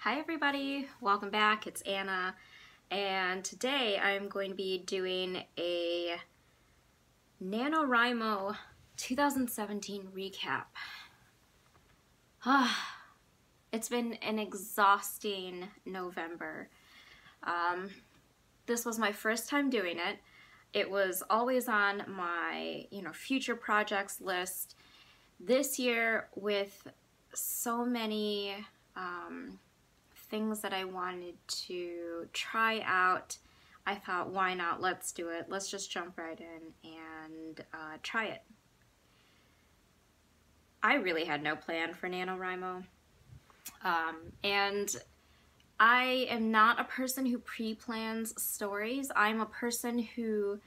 Hi everybody, welcome back. It's Anna, and today I'm going to be doing a NaNoWriMo 2017 recap. It's been an exhausting November. This was my first time doing it. It was always on my, future projects list. This year, with so many things that I wanted to try out, I thought, why not? Let's do it. Let's just jump right in and try it. I really had no plan for NaNoWriMo. And I am not a person who pre-plans stories. I'm a person who,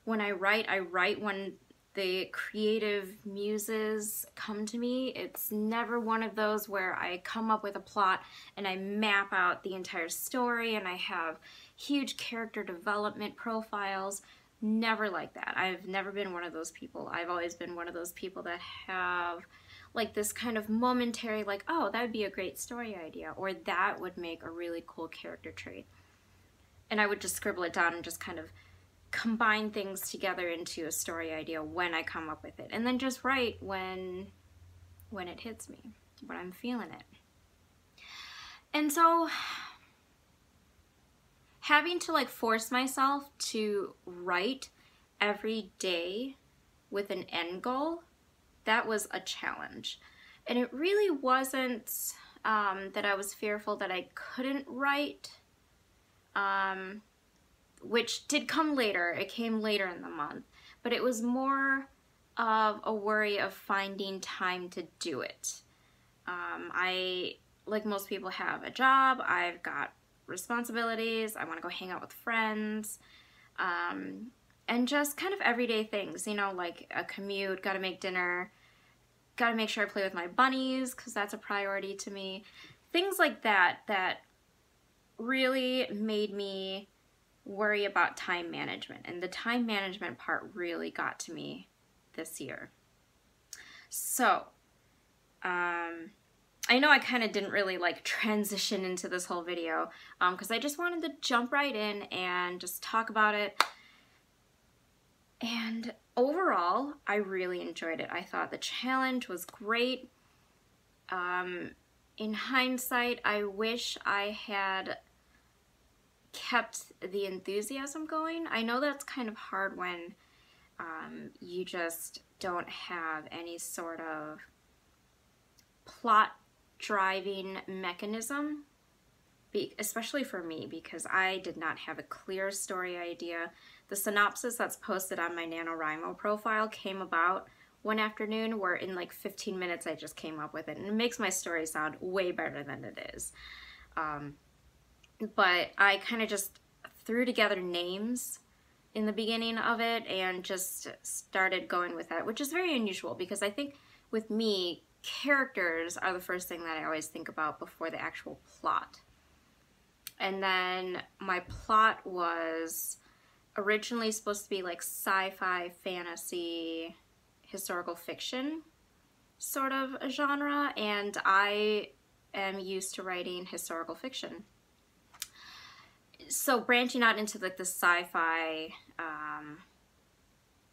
when I write when the creative muses come to me. It's never one of those where I come up with a plot and I map out the entire story and I have huge character development profiles. Never like that. I've never been one of those people. I've always been one of those people that have like this kind of momentary, like, oh, that would be a great story idea, or that would make a really cool character trait. And I would just scribble it down and just kind of combine things together into a story idea when I come up with it, and then just write when it hits me, when I'm feeling it. And so having to like force myself to write every day with an end goal, that was a challenge. And it really wasn't that I was fearful that I couldn't write, which did come later. It came later in the month, but it was more of a worry of finding time to do it. I, like most people, have a job, I've got responsibilities, I want to go hang out with friends, and just kind of everyday things, like a commute, gotta make dinner, gotta make sure I play with my bunnies, because that's a priority to me. Things like that that really made me worry about time management, and the time management part really got to me this year. So I know I kind of didn't really like transition into this whole video because I just wanted to jump right in and just talk about it. And overall, I really enjoyed it. I thought the challenge was great. In hindsight, I wish I had kept the enthusiasm going. I know that's kind of hard when you just don't have any sort of plot driving mechanism, especially for me, because I did not have a clear story idea. The synopsis that's posted on my NaNoWriMo profile came about one afternoon where in like 15 minutes I just came up with it, and it makes my story sound way better than it is. But I kind of just threw together names in the beginning of it and just started going with that, which is very unusual because I think with me, characters are the first thing that I always think about before the actual plot. And then my plot was originally supposed to be like sci-fi, fantasy, historical fiction sort of a genre, and I am used to writing historical fiction. So branching out into like the sci-fi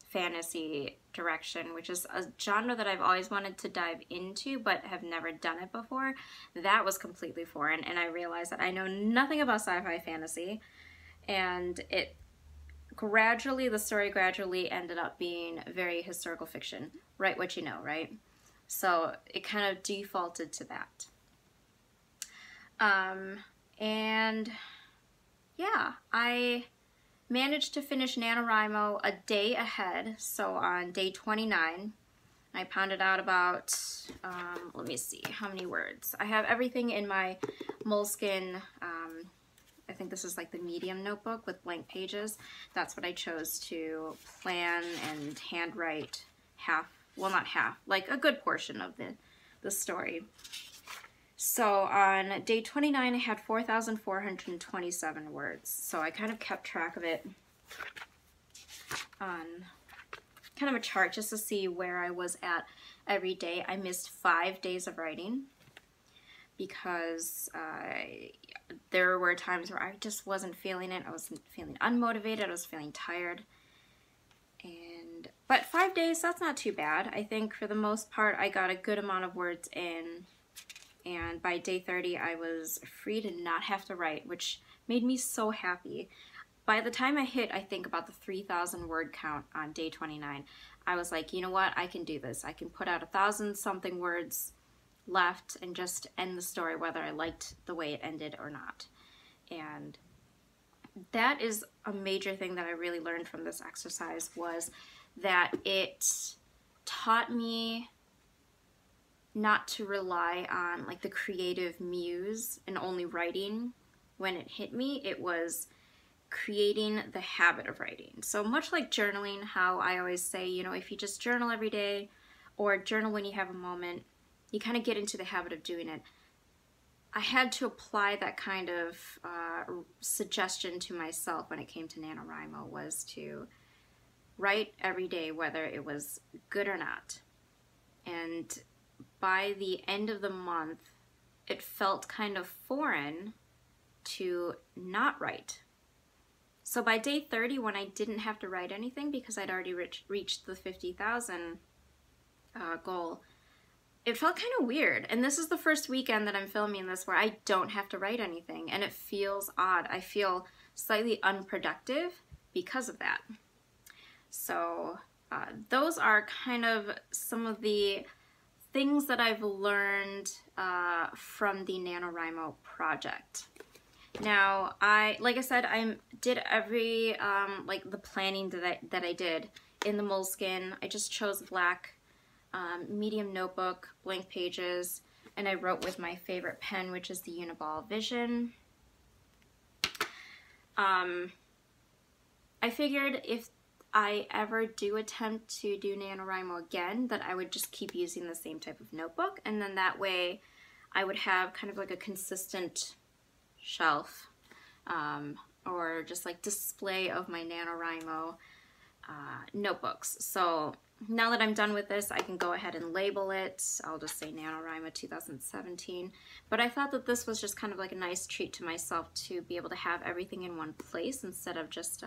fantasy direction, which is a genre that I've always wanted to dive into but have never done it before, that was completely foreign, and I realized that I know nothing about sci-fi fantasy, and the story gradually ended up being very historical fiction. Write what you know, right? So it kind of defaulted to that. And yeah, I managed to finish NaNoWriMo a day ahead. So on day 29, I pounded out about, let me see, how many words? I have everything in my Moleskine, I think this is like the medium notebook with blank pages. That's what I chose to plan and handwrite like a good portion of the story. So on day 29, I had 4,427 words. So I kind of kept track of it on kind of a chart just to see where I was at every day. I missed 5 days of writing because there were times where I just wasn't feeling it. I was feeling unmotivated, I was feeling tired. But 5 days, that's not too bad. I think for the most part I got a good amount of words in, and by day 30 I was free to not have to write, which made me so happy. By the time I hit, I think, about the 3,000 word count on day 29, I was like, you know what, I can do this. I can put out 1,000 something words left and just end the story whether I liked the way it ended or not. And that is a major thing that I really learned from this exercise, was that it taught me not to rely on like the creative muse and only writing when it hit me. It was creating the habit of writing. So much like journaling, how I always say, you know, if you just journal every day or journal when you have a moment, you kind of get into the habit of doing it. I had to apply that kind of suggestion to myself when it came to NaNoWriMo, was to write every day whether it was good or not. And by the end of the month, it felt kind of foreign to not write. So by day 30, when I didn't have to write anything because I'd already reached the 50,000 goal, it felt kind of weird. And this is the first weekend that I'm filming this where I don't have to write anything, and it feels odd. I feel slightly unproductive because of that. So those are kind of some of the things that I've learned from the NaNoWriMo project. Now, like I said, I did every, like the planning that I did in the Moleskine. I just chose black medium notebook, blank pages, and I wrote with my favorite pen, which is the Uniball Vision. I figured if I ever do attempt to do NaNoWriMo again, that I would just keep using the same type of notebook, and then that way I would have kind of like a consistent shelf or just like display of my NaNoWriMo notebooks. So now that I'm done with this, I can go ahead and label it. I'll just say NaNoWriMo 2017. But I thought that this was just kind of like a nice treat to myself to be able to have everything in one place instead of just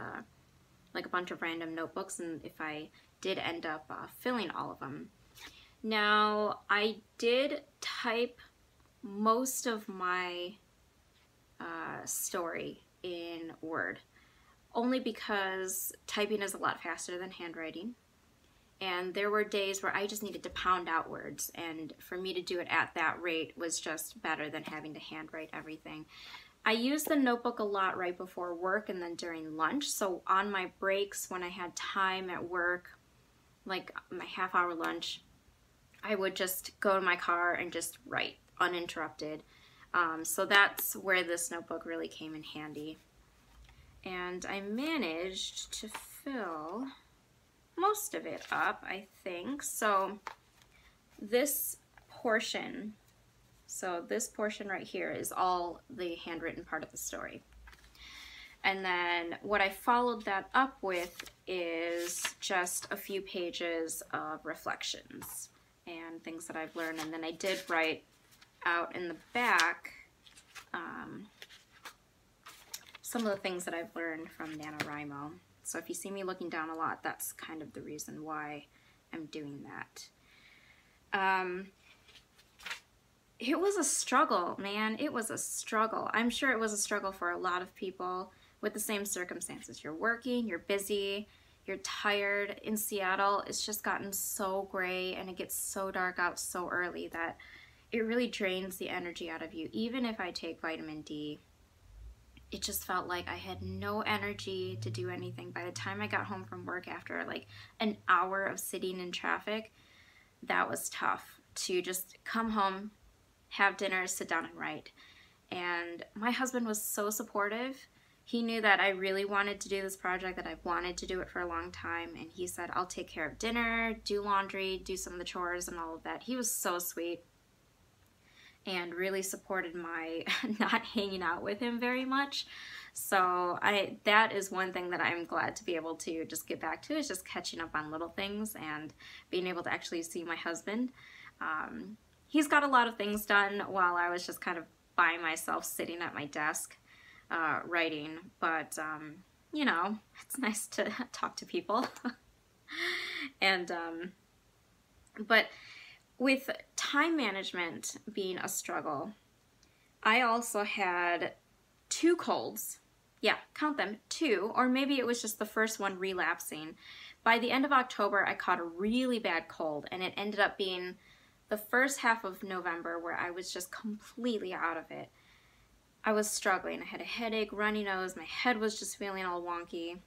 like a bunch of random notebooks, and if I did end up filling all of them. Now, I did type most of my story in Word, only because typing is a lot faster than handwriting. And there were days where I just needed to pound out words, and for me to do it at that rate was just better than having to handwrite everything. I used the notebook a lot right before work and then during lunch, so on my breaks when I had time at work, like my half-hour lunch, I would just go to my car and just write uninterrupted. So that's where this notebook really came in handy. And I managed to fill most of it up, I think. So this portion right here is all the handwritten part of the story. And then what I followed that up with is just a few pages of reflections and things that I've learned. And then I did write out in the back some of the things that I've learned from NaNoWriMo. So if you see me looking down a lot, that's kind of the reason why I'm doing that. It was a struggle, man. It was a struggle. I'm sure it was a struggle for a lot of people with the same circumstances. You're working, you're busy, you're tired. In Seattle, it's just gotten so gray and it gets so dark out so early that it really drains the energy out of you. Even if I take vitamin D, it just felt like I had no energy to do anything. By the time I got home from work after like an hour of sitting in traffic, that was tough to just come home, have dinner, sit down and write. And my husband was so supportive. He knew that I really wanted to do this project, that I wanted to do it for a long time, and he said, I'll take care of dinner, do laundry, do some of the chores and all of that. He was so sweet and really supported my not hanging out with him very much. So that is one thing that I'm glad to be able to just get back to, is just catching up on little things and being able to actually see my husband. he's got a lot of things done while I was just kind of by myself sitting at my desk writing, but you know, it's nice to talk to people. And but with time management being a struggle, I also had 2 colds. Yeah, count them, 2, or maybe it was just the first one relapsing. By the end of October, I caught a really bad cold, and it ended up being the first half of November where I was just completely out of it. I was struggling. I had a headache, runny nose, my head was just feeling all wonky.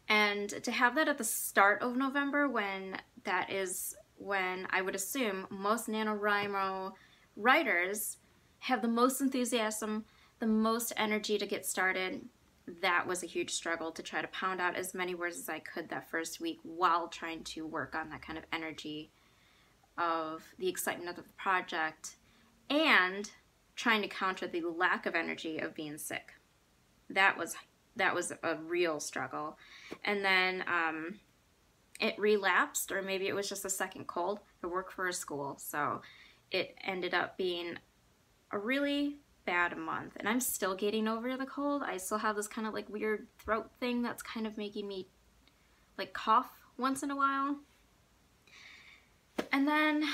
And to have that at the start of November, when that is when I would assume most NaNoWriMo writers have the most enthusiasm, the most energy to get started, that was a huge struggle to try to pound out as many words as I could that first week while trying to work on that kind of energy of the excitement of the project and trying to counter the lack of energy of being sick. That was a real struggle. And then it relapsed, or maybe it was just a second cold. I work for a school, so it ended up being a really bad month. And I'm still getting over the cold. I still have this kind of like weird throat thing that's kind of making me like cough once in a while. And then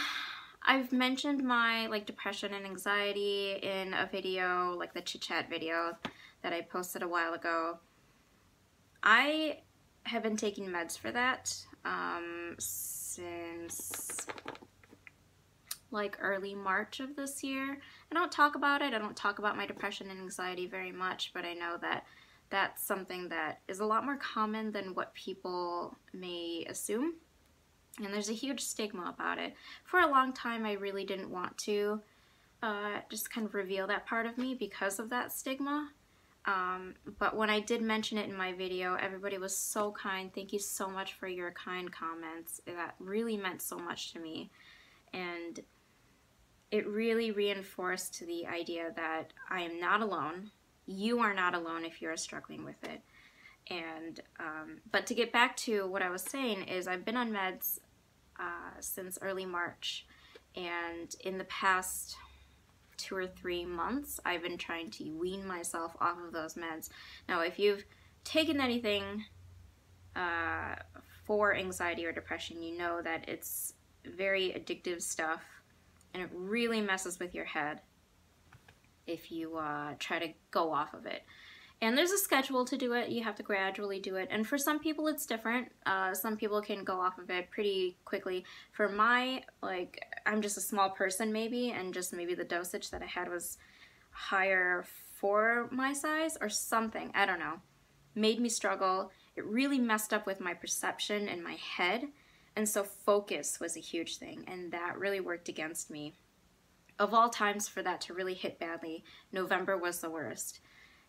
I've mentioned my like depression and anxiety in a video, like the chit chat video that I posted a while ago. I have been taking meds for that since like early March of this year. I don't talk about it. I don't talk about my depression and anxiety very much, but I know that that's something that is a lot more common than what people may assume. And there's a huge stigma about it. For a long time, I really didn't want to just kind of reveal that part of me because of that stigma. But when I did mention it in my video, everybody was so kind. Thank you so much for your kind comments. That really meant so much to me. And it really reinforced the idea that I am not alone. You are not alone if you're struggling with it. And but to get back to what I was saying is I've been on meds since early March, and in the past 2 or 3 months I've been trying to wean myself off of those meds. Now if you've taken anything for anxiety or depression, you know that it's very addictive stuff and it really messes with your head if you try to go off of it. And there's a schedule to do it. You have to gradually do it. And for some people it's different. Some people can go off of it pretty quickly. For I'm just a small person maybe, and just maybe the dosage that I had was higher for my size or something. I don't know. Made me struggle. It really messed up with my perception in my head. And so focus was a huge thing. And that really worked against me. Of all times for that to really hit badly, November was the worst.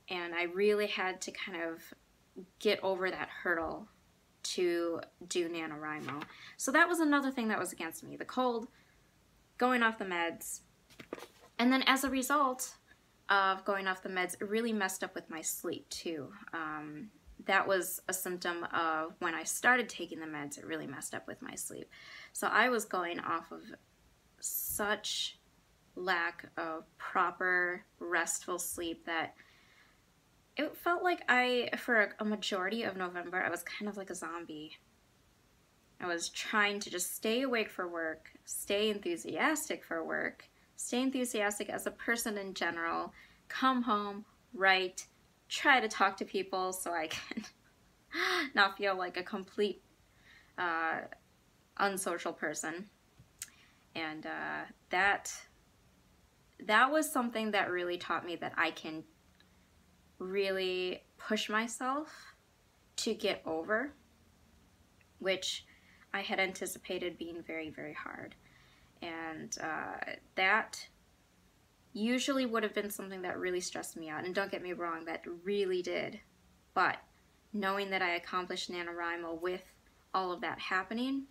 And I really had to kind of get over that hurdle to do NaNoWriMo. So that was another thing that was against me. The cold, going off the meds. And then as a result of going off the meds, it really messed up with my sleep too. That was a symptom of when I started taking the meds, it really messed up with my sleep. So I was going off of such lack of proper restful sleep that it felt like for a majority of November, I was kind of like a zombie. I was trying to just stay awake for work, stay enthusiastic for work, stay enthusiastic as a person in general, come home, write, try to talk to people so I can not feel like a complete unsocial person. And that was something that really taught me that I can really push myself to get over, which I had anticipated being very, very hard. And that usually would have been something that really stressed me out. And don't get me wrong, that really did. But knowing that I accomplished NaNoWriMo with all of that happening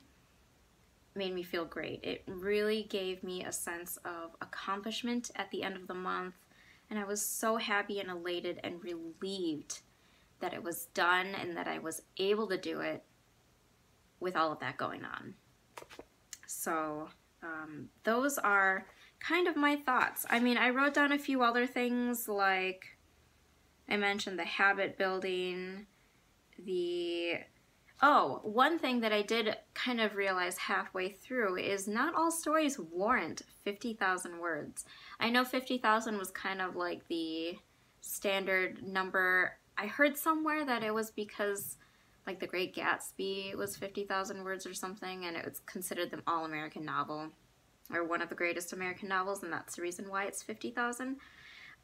made me feel great. It really gave me a sense of accomplishment at the end of the month. And I was so happy and elated and relieved that it was done and that I was able to do it with all of that going on. So those are kind of my thoughts. I mean, I wrote down a few other things, like I mentioned the habit building, one thing that I did kind of realize halfway through is not all stories warrant 50,000 words. I know 50,000 was kind of like the standard number. I heard somewhere that it was because like The Great Gatsby was 50,000 words or something, and it was considered the all-American novel, or one of the greatest American novels, and that's the reason why it's 50,000.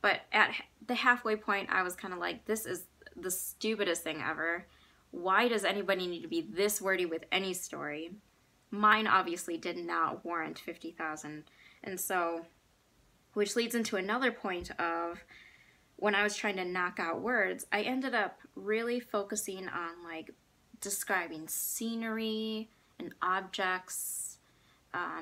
But at the halfway point, I was kind of like, this is the stupidest thing ever. Why does anybody need to be this wordy with any story? Mine obviously did not warrant 50,000. And so, which leads into another point of, when I was trying to knock out words, I ended up really focusing on like describing scenery and objects.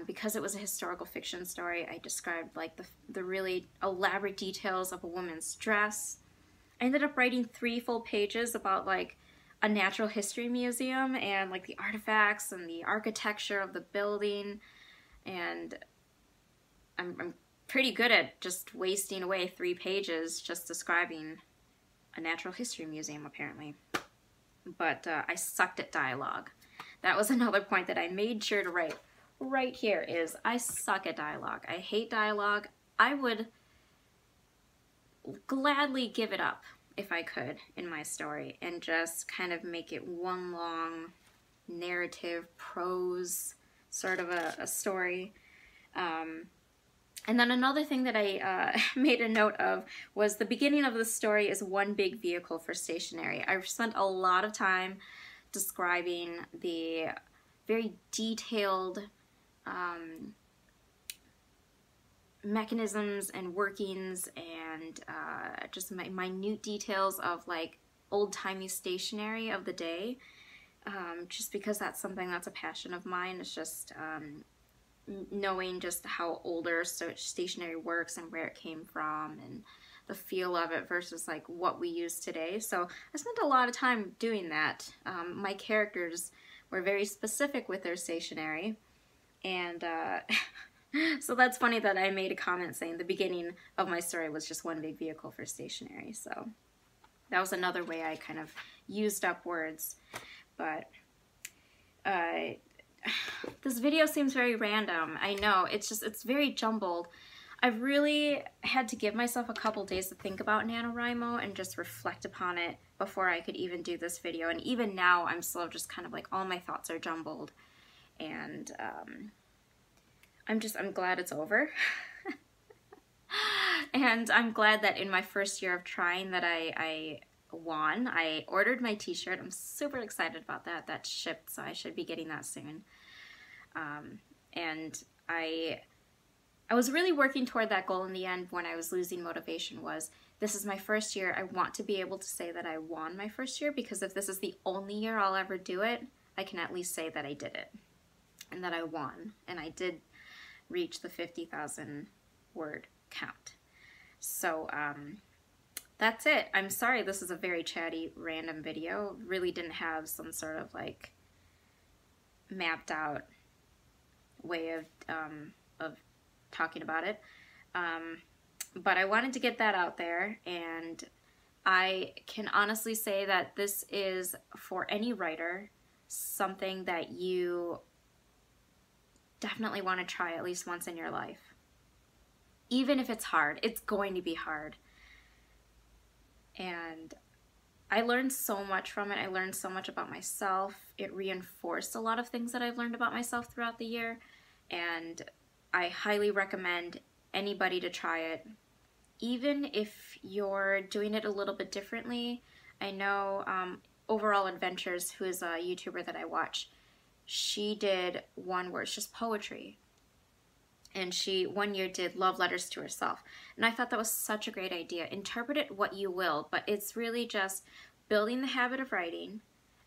Because it was a historical fiction story, I described like the really elaborate details of a woman's dress. I ended up writing 3 full pages about like a natural history museum and like the artifacts and the architecture of the building, and I'm pretty good at just wasting away 3 pages just describing a natural history museum, apparently. But I sucked at dialogue. That was another point that I made sure to write right here, is I suck at dialogue. I hate dialogue. I would gladly give it up if I could in my story and just kind of make it one long narrative prose sort of a story. And then another thing that I made a note of was the beginning of the story is one big vehicle for stationery. I've spent a lot of time describing the very detailed mechanisms and workings and just minute details of like old-timey stationery of the day, just because that's something that's a passion of mine. It's just knowing just how older stationery works and where it came from and the feel of it versus like what we use today. So I spent a lot of time doing that. My characters were very specific with their stationery, and so that's funny that I made a comment saying the beginning of my story was just one big vehicle for stationery. So that was another way I kind of used up words. But this video seems very random. I know, it's very jumbled. I've really had to give myself a couple days to think about NaNoWriMo and just reflect upon it before I could even do this video. And even now, I'm still just kind of like, all my thoughts are jumbled. And I'm glad it's over. And I'm glad that in my first year of trying that I won. I ordered my t-shirt. I'm super excited about that. That shipped, so I should be getting that soon. And I was really working toward that goal in the end when I was losing motivation. Was this is my first year. I want to be able to say that I won my first year, because if this is the only year I'll ever do it, I can at least say that I did it and that I won. And I did reach the 50,000 word count. So that's it. I'm sorry this is a very chatty, random video. Really didn't have some sort of like mapped out way of talking about it. But I wanted to get that out there, and I can honestly say that this is, for any writer, something that you definitely want to try at least once in your life. Even if it's hard, it's going to be hard. And I learned so much from it. I learned so much about myself. It reinforced a lot of things that I've learned about myself throughout the year, and I highly recommend anybody to try it. Even if you're doing it a little bit differently. I know Overall Adventures, who is a YouTuber that I watch, she did one where it's just poetry. And she one year did love letters to herself. And I thought that was such a great idea. Interpret it what you will, but it's really just building the habit of writing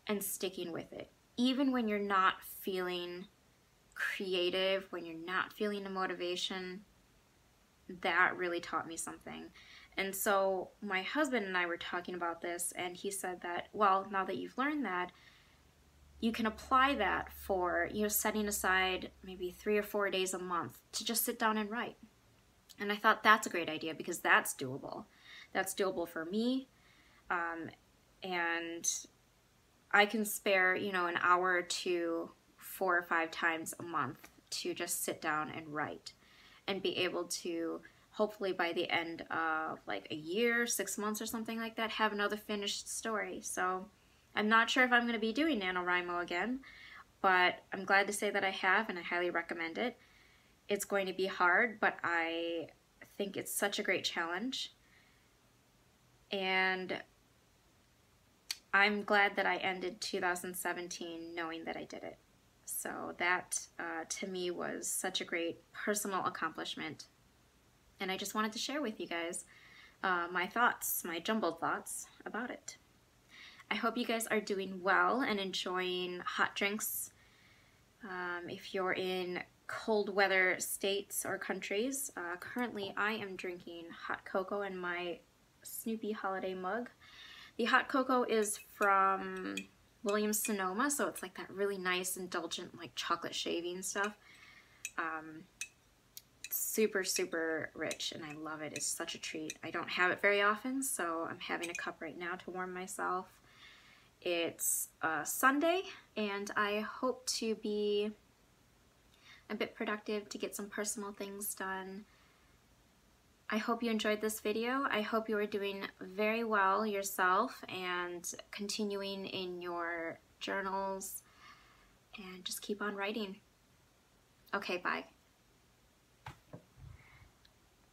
and sticking with it. Even when you're not feeling creative, when you're not feeling the motivation, that really taught me something. And so my husband and I were talking about this, and he said that, well, now that you've learned that, you can apply that for, you know, setting aside maybe 3 or 4 days a month to just sit down and write. And I thought that's a great idea because that's doable. That's doable for me. And I can spare, you know, an hour or two, 4 or 5 times a month to just sit down and write and be able to, hopefully by the end of like a year, 6 months or something like that, have another finished story. So I'm not sure if I'm going to be doing NaNoWriMo again, but I'm glad to say that I have, and I highly recommend it. It's going to be hard, but I think it's such a great challenge. And I'm glad that I ended 2017 knowing that I did it. So that, to me, was such a great personal accomplishment. And I just wanted to share with you guys my thoughts, my jumbled thoughts about it. I hope you guys are doing well and enjoying hot drinks. If you're in cold weather states or countries, currently I am drinking hot cocoa in my Snoopy holiday mug. The hot cocoa is from Williams-Sonoma, so it's like that really nice, indulgent, like chocolate shaving stuff. Super, super rich, and I love it. It's such a treat. I don't have it very often, so I'm having a cup right now to warm myself. It's Sunday, and I hope to be a bit productive to get some personal things done. I hope you enjoyed this video. I hope you are doing very well yourself and continuing in your journals, and just keep on writing. Okay, bye.